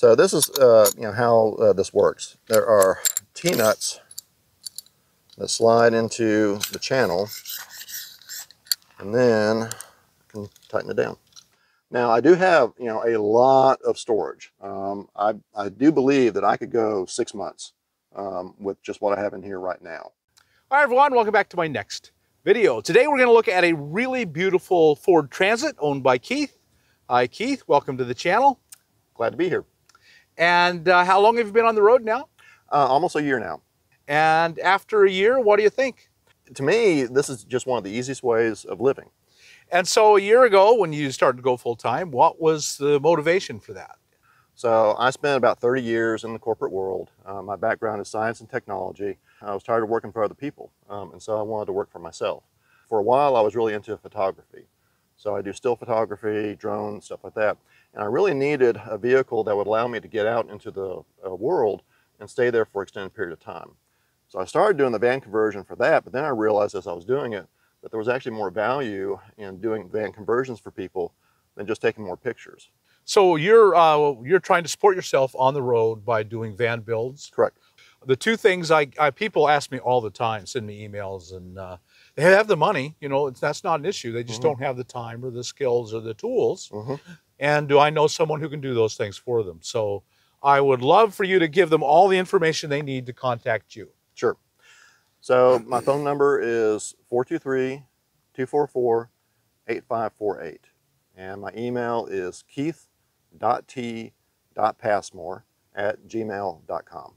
So this is how this works. There are T-nuts that slide into the channel, and then I can tighten it down. Now I do have a lot of storage. I do believe that I could go 6 months with just what I have in here right now. All right, everyone, welcome back to my next video. Today we're going to look at a really beautiful Ford Transit owned by Keith. Hi, Keith. Welcome to the channel. Glad to be here. And how long have you been on the road now? Almost a year now. And after a year, what do you think? To me, this is just one of the easiest ways of living. And so a year ago, when you started to go full-time, what was the motivation for that? So I spent about 30 years in the corporate world. My background is science and technology. I was tired of working for other people, and so I wanted to work for myself. For a while, I was really into photography. So I do still photography, drones, stuff like that. And I really needed a vehicle that would allow me to get out into the world and stay there for an extended period of time. So I started doing the van conversion for that, but then I realized as I was doing it that there was actually more value in doing van conversions for people than just taking more pictures. So you're trying to support yourself on the road by doing van builds? Correct. The two things people ask me all the time, send me emails, and they have the money, that's not an issue. They just don't have the time or the skills or the tools. And do I know someone who can do those things for them? So I would love for you to give them all the information they need to contact you. Sure. So my phone number is 423-244-8548. And my email is keith.t.passmore@gmail.com.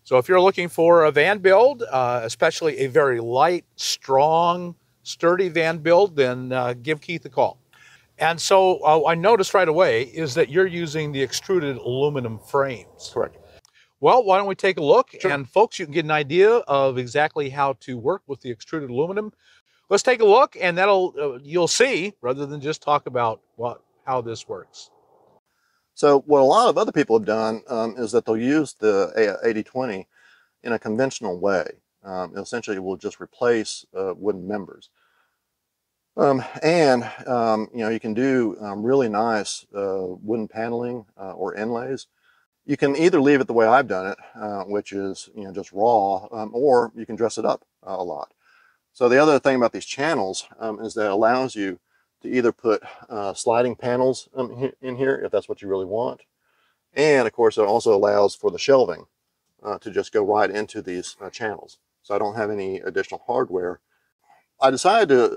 So if you're looking for a van build, especially a very light, strong, sturdy van build, then give Keith a call. And so I noticed right away is that you're using the extruded aluminum frames. Correct. Well, why don't we take a look? Sure. And folks, you can get an idea of exactly how to work with the extruded aluminum. Let's take a look, and you'll see, rather than just talk about how this works. So what a lot of other people have done is that they'll use the 80-20 in a conventional way. Essentially, it will just replace wooden members. You can do really nice wooden paneling or inlays. You can either leave it the way I've done it, which is just raw, or you can dress it up a lot. So the other thing about these channels is that it allows you to either put sliding panels in here if that's what you really want. And of course, it also allows for the shelving to just go right into these channels. So I don't have any additional hardware. I decided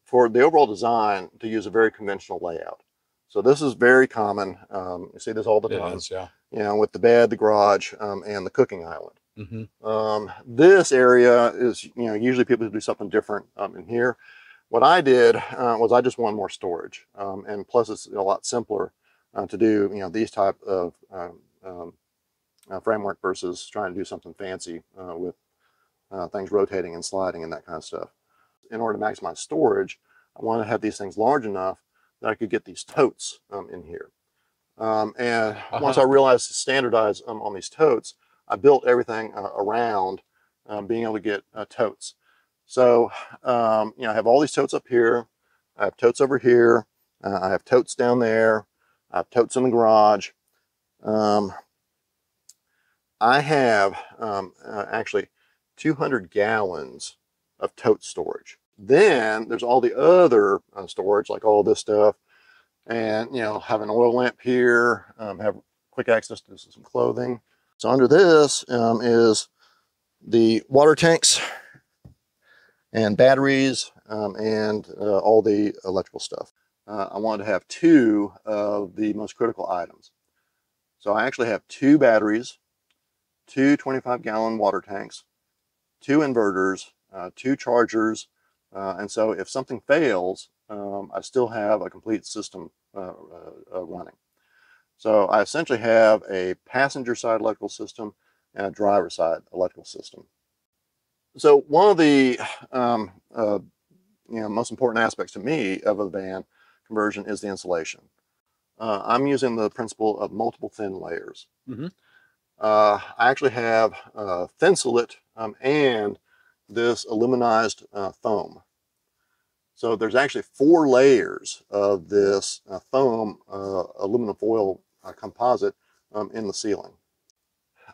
for the overall design to use a very conventional layout. So this is very common. You see this all the time. It is, yeah. With the bed, the garage, and the cooking island. This area is, usually people do something different in here. What I did was I just wanted more storage, and plus it's a lot simpler to do, these type of framework versus trying to do something fancy with things rotating and sliding and that kind of stuff. In order to maximize storage, I wanted to have these things large enough that I could get these totes in here. And once I realized to standardize on these totes, I built everything around being able to get totes. So, I have all these totes up here. I have totes over here. I have totes down there. I have totes in the garage. I have actually 200 gallons of tote storage. Then there's all the other storage, like all this stuff. And, have an oil lamp here, have quick access to some clothing. So under this is the water tanks and batteries and all the electrical stuff. I wanted to have two of the most critical items. So I actually have two batteries, two 25-gallon water tanks, two inverters, two chargers, and so if something fails, I still have a complete system running. So I essentially have a passenger side electrical system and a driver side electrical system. So one of the most important aspects to me of a van conversion is the insulation. I'm using the principle of multiple thin layers. I actually have Thinsulate and this aluminized foam. So there's actually 4 layers of this foam aluminum foil composite in the ceiling.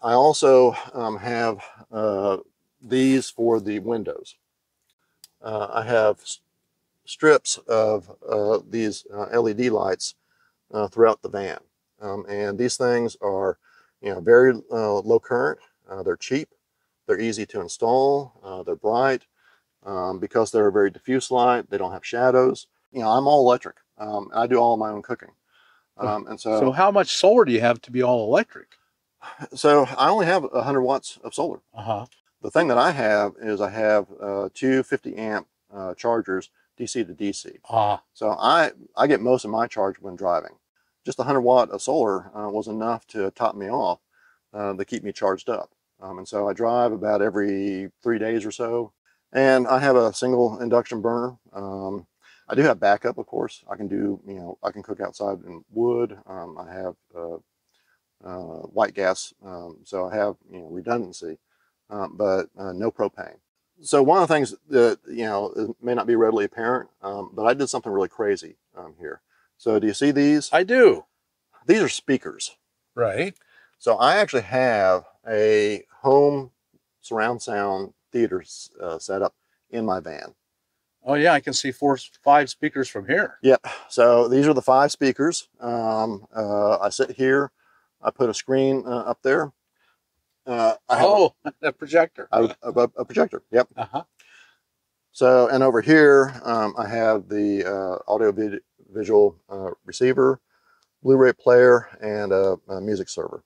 I also have these for the windows. I have strips of these LED lights throughout the van. And these things are, very low current. They're cheap. They're easy to install. They're bright. Because they're a very diffuse light, they don't have shadows. I'm all electric. I do all of my own cooking. And So how much solar do you have to be all electric? So I only have 100 watts of solar. Uh-huh. The thing that I have is I have 2 50 amp chargers, DC to DC. So I get most of my charge when driving. Just 100 watt of solar was enough to top me off to keep me charged up. And so I drive about every 3 days or so. And I have a single induction burner. I do have backup, of course. I can do, I can cook outside in wood. I have white gas, so I have, redundancy, but no propane. So one of the things that, may not be readily apparent, but I did something really crazy here. So do you see these? I do. These are speakers. Right. So I actually have a home surround sound theater set up in my van. Oh yeah, I can see 5 speakers from here. Yep. So these are the 5 speakers. I sit here. I put a screen up there. I have a projector. A projector. Yep. Uh-huh. So, and over here, I have the audio visual receiver, Blu-ray player, and a music server.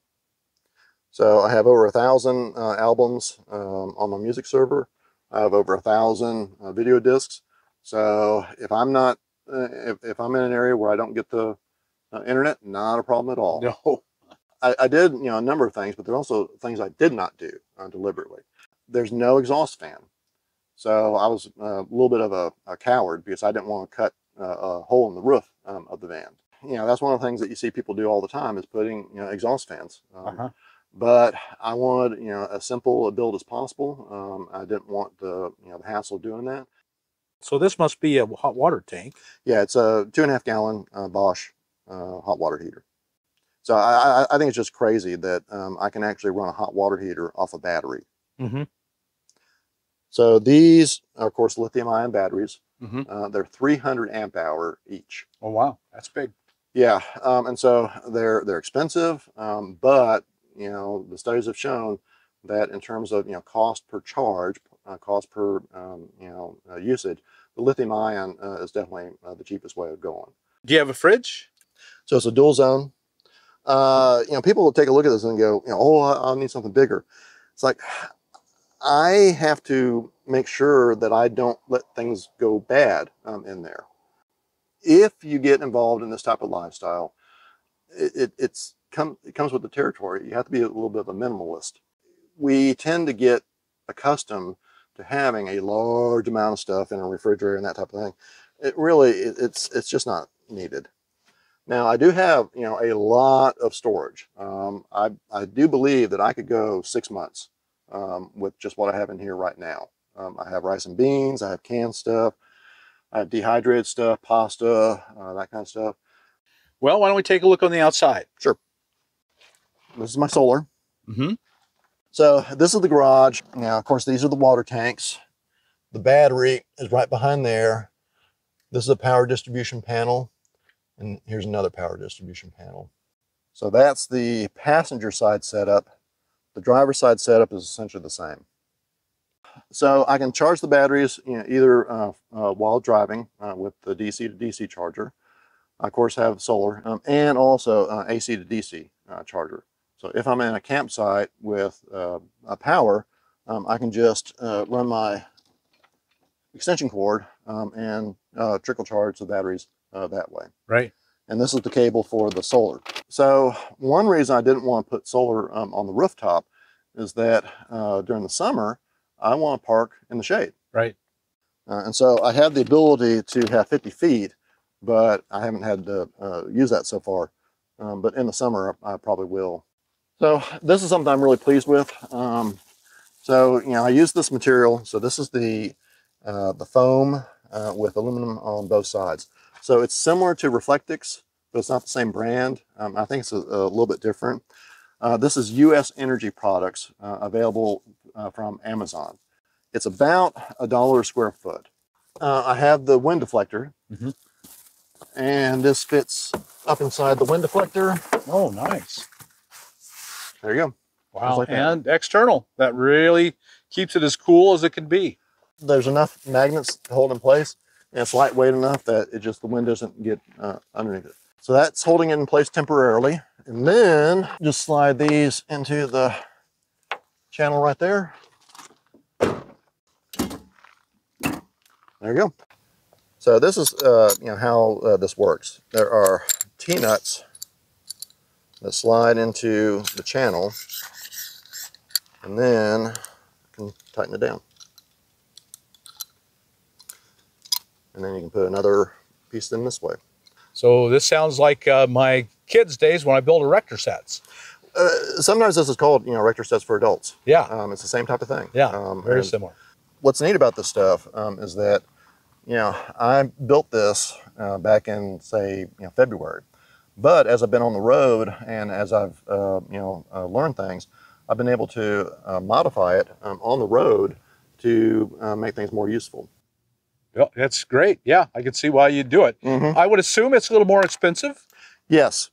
So I have over 1,000 albums on my music server. I have over 1,000 video discs. So if I'm not, if I'm in an area where I don't get the internet, not a problem at all. No. I did, a number of things, but there are also things I did not do deliberately. There's no exhaust fan. So I was a little bit of a coward because I didn't want to cut a hole in the roof of the van. That's one of the things that you see people do all the time is putting, exhaust fans. But I wanted, as simple a build as possible. I didn't want the, the hassle of doing that. So this must be a hot water tank. Yeah, it's a 2.5 gallon Bosch hot water heater. So I think it's just crazy that I can actually run a hot water heater off a battery. Mm-hmm. So these are, of course, lithium ion batteries. Mm-hmm. They're 300 amp hour each. Oh wow, that's big. Yeah, and so they're expensive, but the studies have shown that in terms of cost per charge, cost per usage, the lithium ion is definitely the cheapest way of going. Do you have a fridge? So it's a dual zone. People will take a look at this and go, oh, I'll need something bigger. It's like, I have to make sure that I don't let things go bad in there. If you get involved in this type of lifestyle, it comes with the territory. You have to be a little bit of a minimalist. We tend to get accustomed to having a large amount of stuff in a refrigerator and that type of thing. It's just not needed. Now I do have a lot of storage. I do believe that I could go 6 months with just what I have in here right now. I have rice and beans. I have canned stuff. I have dehydrated stuff, pasta, that kind of stuff. Well, why don't we take a look on the outside? Sure. This is my solar. Mm-hmm. So this is the garage. Now, of course, these are the water tanks. The battery is right behind there. This is a power distribution panel. And here's another power distribution panel. So that's the passenger side setup. The driver's side setup is essentially the same. So I can charge the batteries either while driving with the DC to DC charger. I, of course, have solar and also AC to DC charger. So if I'm in a campsite with a power, I can just run my extension cord and trickle charge the batteries that way. Right. And this is the cable for the solar. So one reason I didn't want to put solar on the rooftop is that during the summer, I want to park in the shade. Right. And so I have the ability to have 50 feet, but I haven't had to use that so far. But in the summer, I probably will. So this is something I'm really pleased with. So I use this material. So this is the foam with aluminum on both sides. So it's similar to Reflectix, but it's not the same brand. I think it's a little bit different. This is U.S. Energy Products, available from Amazon. It's about $1 a square foot. I have the wind deflector, and this fits up inside the wind deflector. Oh, nice. There you go. Wow, Like and external. That really keeps it as cool as it can be. There's enough magnets to hold in place, and it's lightweight enough that the wind doesn't get underneath it. So that's holding it in place temporarily. And then just slide these into the channel right there. There you go. So this is how this works. There are T-nuts that slide into the channel, and then you can tighten it down. And then you can put another piece in this way. So this sounds like my kids' days when I built erector sets. Sometimes this is called, erector sets for adults. Yeah. It's the same type of thing. Yeah, very similar. What's neat about this stuff is that, I built this back in, say, February. But as I've been on the road and as I've, learned things, I've been able to modify it on the road to make things more useful. Yeah, that's great. Yeah, I can see why you'd do it. I would assume it's a little more expensive. Yes.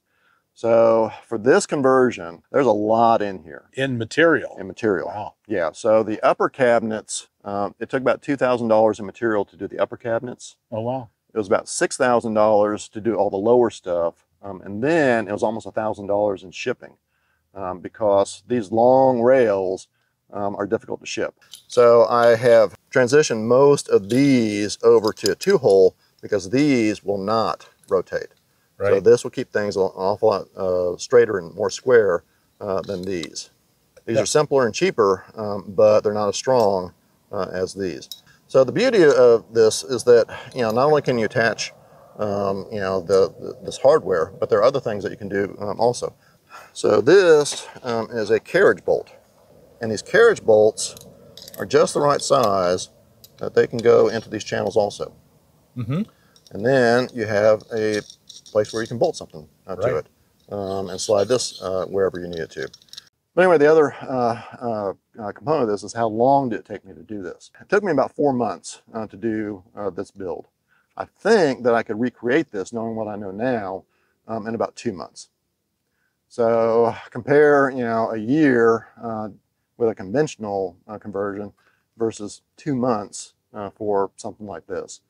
So for this conversion, there's a lot in here. In material. In material. Wow. Yeah. So the upper cabinets, it took about $2,000 in material to do the upper cabinets. Oh, wow. It was about $6,000 to do all the lower stuff. And then it was almost $1,000 in shipping because these long rails are difficult to ship. So I have transitioned most of these over to a 2-hole because these will not rotate. Right. So this will keep things an awful lot straighter and more square than these. These are simpler and cheaper, but they're not as strong as these. So the beauty of this is that, not only can you attach, this hardware, but there are other things that you can do also. So this is a carriage bolt. And these carriage bolts are just the right size that they can go into these channels also. And then you have a place where you can bolt something to it and slide this wherever you need it to. But anyway, the other component of this is how long did it take me to do this? It took me about 4 months to do this build. I think that I could recreate this, knowing what I know now, in about 2 months. So compare, a year with a conventional conversion versus 2 months for something like this.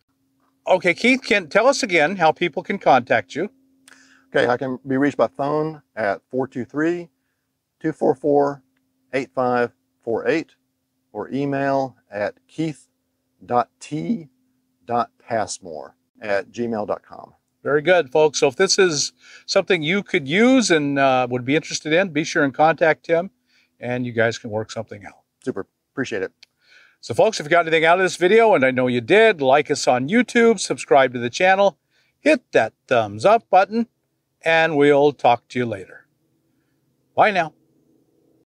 Okay, Keith, tell us again how people can contact you. Okay, I can be reached by phone at 423-244-8548 or email at keith.t.passmore@gmail.com. Very good, folks. So if this is something you could use and would be interested in, be sure and contact him, and you guys can work something out. Super. Appreciate it. So folks, if you got anything out of this video, and I know you did, like us on YouTube, subscribe to the channel, hit that thumbs up button, and we'll talk to you later. Bye now.